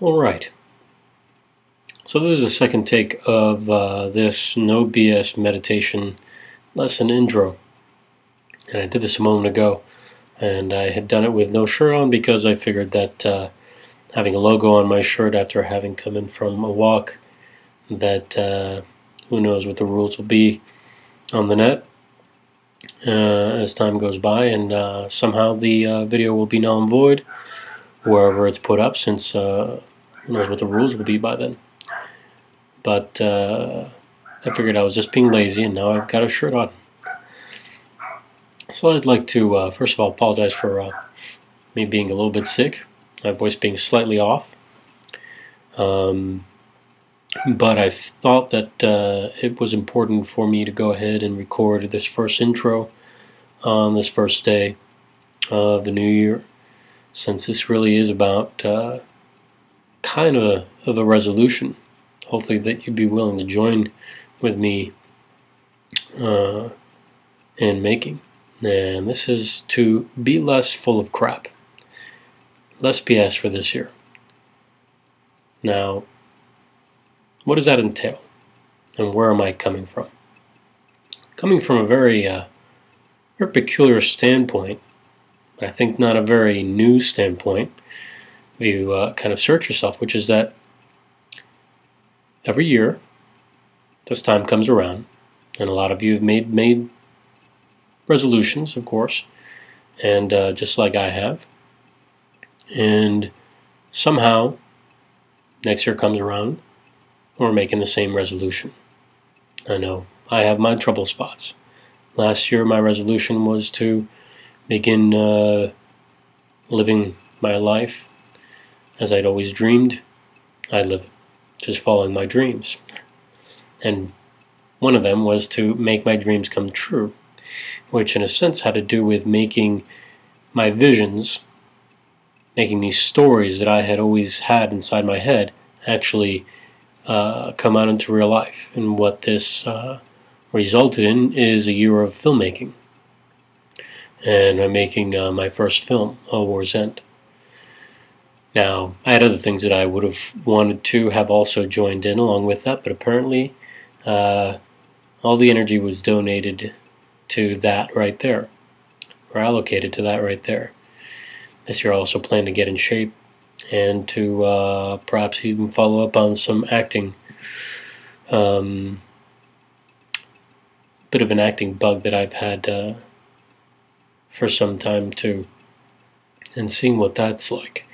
Alright, so this is the second take of this No BS meditation lesson intro. And I did this a moment ago, and I had done it with no shirt on because I figured that having a logo on my shirt after having come in from a walk, that who knows what the rules will be on the net as time goes by, and somehow the video will be null and void wherever it's put up, since who knows what the rules will be by then. But I figured I was just being lazy, and now I've got a shirt on. So I'd like to first of all apologize for me being a little bit sick, my voice being slightly off. But I thought that it was important for me to go ahead and record this first intro on this first day of the new year, since this really is about kind of a resolution, hopefully that you'd be willing to join with me in making. And this is to be less full of crap. Less BS for this year. Now, what does that entail? And where am I coming from? Coming from a very peculiar standpoint, but I think not a very new standpoint, if you kind of search yourself, which is that every year, this time comes around, and a lot of you have made resolutions, of course, and just like I have, and somehow next year comes around, we're making the same resolution. I know I have my trouble spots. Last year my resolution was to begin living my life as I'd always dreamed I'd live it, just following my dreams. And one of them was to make my dreams come true, which in a sense had to do with making my visions, making these stories that I had always had inside my head actually come out into real life. And what this resulted in is a year of filmmaking. And I'm making my first film, All War's End. Now, I had other things that I would have wanted to have also joined in along with that, but apparently all the energy was donated to that right there, or allocated to that right there. This year I also plan to get in shape and to perhaps even follow up on some acting. Bit of an acting bug that I've had for some time too, and seeing what that's like.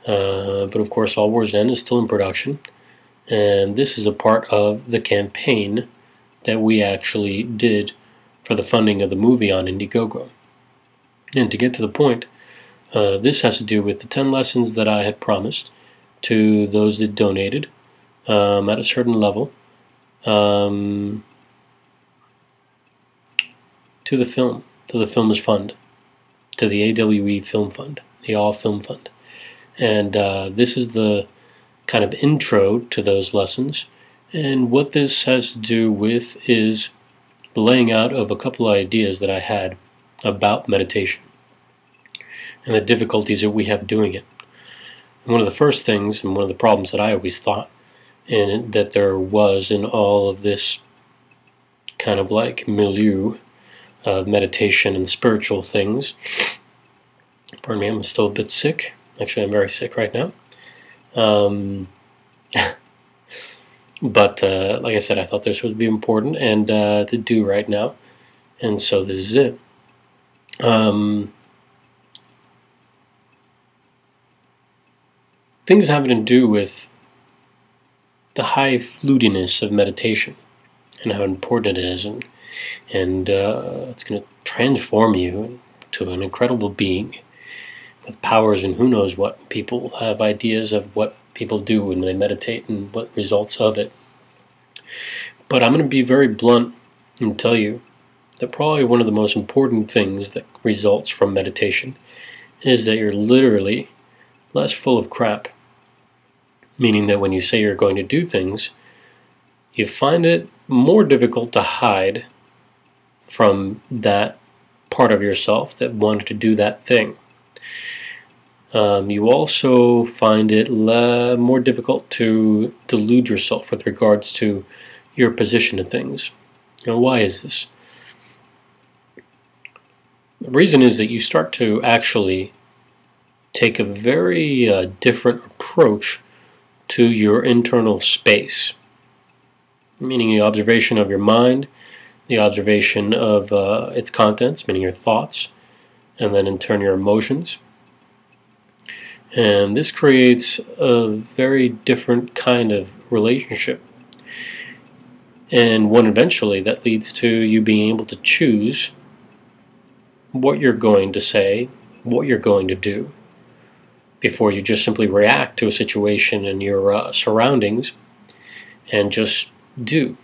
But of course, All War's End is still in production, and this is a part of the campaign that we actually did for the funding of the movie on Indiegogo. And to get to the point, this has to do with the 10 lessons that I had promised to those that donated at a certain level to the Film's Fund, to the AWE Film Fund, the All Film Fund. And this is the kind of intro to those lessons. And what this has to do with is the laying out of a couple of ideas that I had about meditation and the difficulties that we have doing it. And one of the first things, and one of the problems that I always thought that there was in all of this kind of like milieu of meditation and spiritual things. Pardon me, I'm still a bit sick. Actually, I'm very sick right now. But like I said, I thought this would be important and to do right now, and so this is it. Things having to do with the high fluidiness of meditation and how important it is, and it's going to transform you to an incredible being with powers and who knows what. People have ideas of what people do when they meditate and what results of it. But I'm going to be very blunt and tell you that probably one of the most important things that results from meditation is that you're literally less full of crap. Meaning that when you say you're going to do things, you find it more difficult to hide from that part of yourself that wanted to do that thing. You also find it more difficult to delude yourself with regards to your position in things. Now, why is this? The reason is that you start to actually take a very different approach to your internal space, meaning the observation of your mind, the observation of its contents, meaning your thoughts, and then in turn your emotions. And this creates a very different kind of relationship, and one eventually that leads to you being able to choose what you're going to say, what you're going to do, before you just simply react to a situation and your surroundings and just do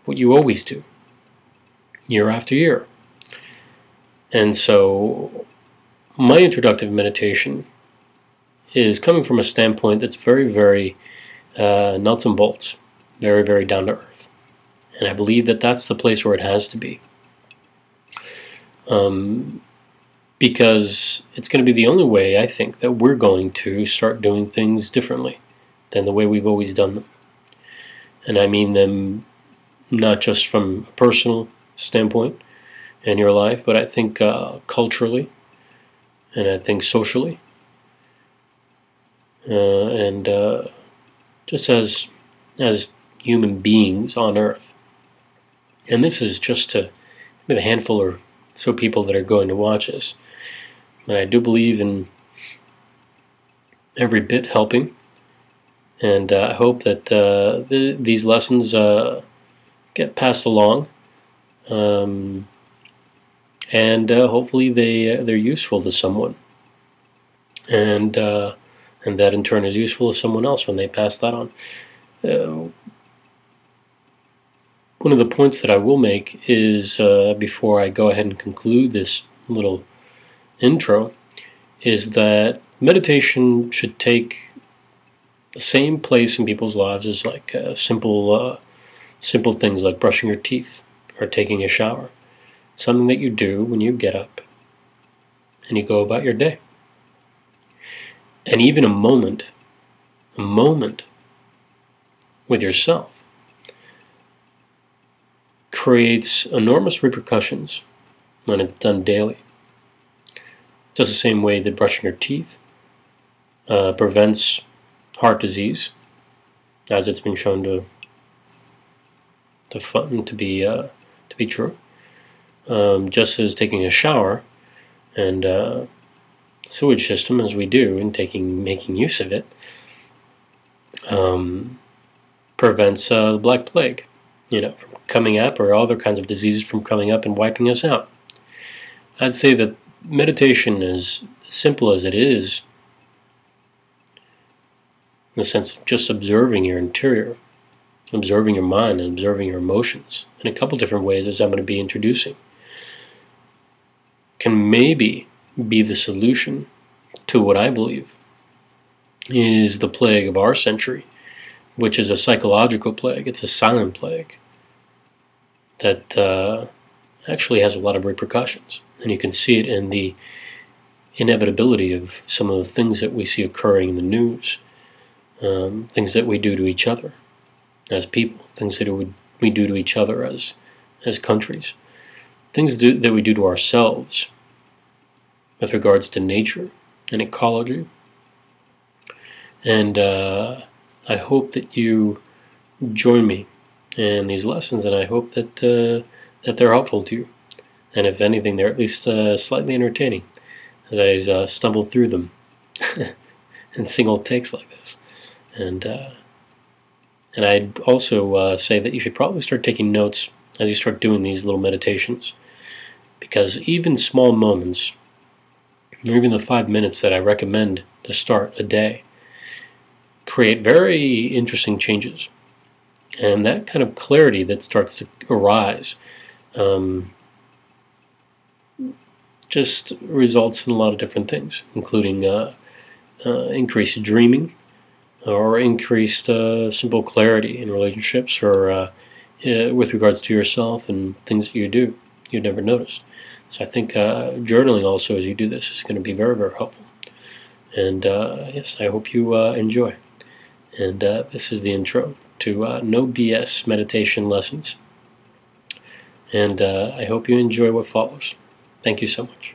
what you always do, year after year. And so my introductive meditation is coming from a standpoint that's very, very nuts and bolts, very, very down to earth. And I believe that that's the place where it has to be. Because it's going to be the only way, I think, that we're going to start doing things differently than the way we've always done them. And I mean them not just from a personal standpoint in your life, but I think culturally, and I think socially, and just as human beings on Earth. And this is just to maybe a handful or so people that are going to watch this. And I do believe in every bit helping, and I hope that these lessons get passed along, and hopefully they're useful to someone, and that in turn is useful to someone else when they pass that on. One of the points that I will make is, before I go ahead and conclude this little intro, is that meditation should take the same place in people's lives as like simple things like brushing your teeth or taking a shower. Something that you do when you get up and you go about your day. And even a moment with yourself creates enormous repercussions when it's done daily. Just the same way that brushing your teeth prevents heart disease, as it's been shown to be true. Just as taking a shower and sewage system, as we do, and making use of it, prevents the Black Plague, from coming up, or other kinds of diseases from coming up and wiping us out. I'd say that meditation, is simple as it is, in the sense of just observing your interior, observing your mind and observing your emotions in a couple different ways, as I'm going to be introducing, can maybe be the solution to what I believe is the plague of our century, which is a psychological plague. It's a silent plague that actually has a lot of repercussions. And you can see it in the inevitability of some of the things that we see occurring in the news, things that we do to each other as people, things that we do to each other as countries, things that we do to ourselves with regards to nature and ecology. And I hope that you join me in these lessons, and I hope that they're helpful to you. And if anything, they're at least slightly entertaining as I stumble through them in single takes like this. And I'd also say that you should probably start taking notes as you start doing these little meditations, because even small moments, or even the 5 minutes that I recommend to start a day, create very interesting changes. And that kind of clarity that starts to arise just results in a lot of different things, including increased dreaming, or increased simple clarity in relationships, or with regards to yourself and things that you do you'd never noticed. So I think journaling also as you do this is going to be very, very helpful. And yes, I hope you enjoy. And this is the intro to No BS meditation lessons. And I hope you enjoy what follows. Thank you so much.